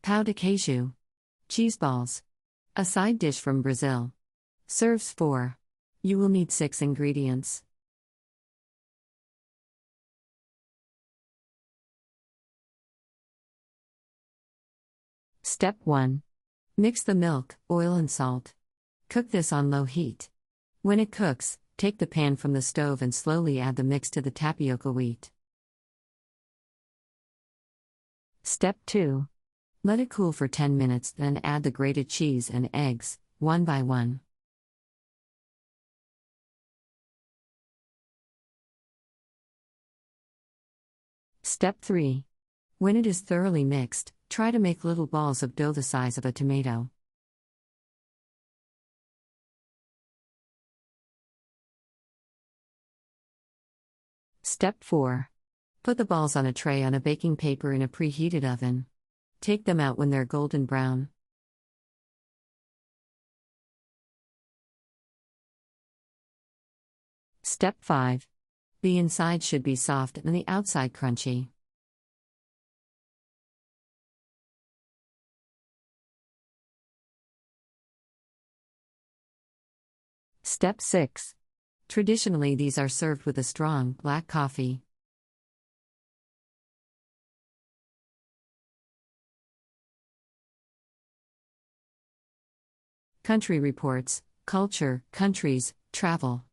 Pão de Queijo. Cheese balls. A side dish from Brazil. Serves 4. You will need 6 ingredients. Step 1. Mix the milk, oil and salt. Cook this on low heat. When it cooks, take the pan from the stove and slowly add the mix to the tapioca wheat. Step 2. Let it cool for 10 minutes, then add the grated cheese and eggs, one by one. Step 3. When it is thoroughly mixed, try to make little balls of dough the size of a tomato. Step 4. Put the balls on a tray on a baking paper in a preheated oven. Take them out when they're golden brown. Step 5. The inside should be soft and the outside crunchy. Step 6. Traditionally, these are served with a strong, black coffee. Country Reports, Culture, Countries, Travel.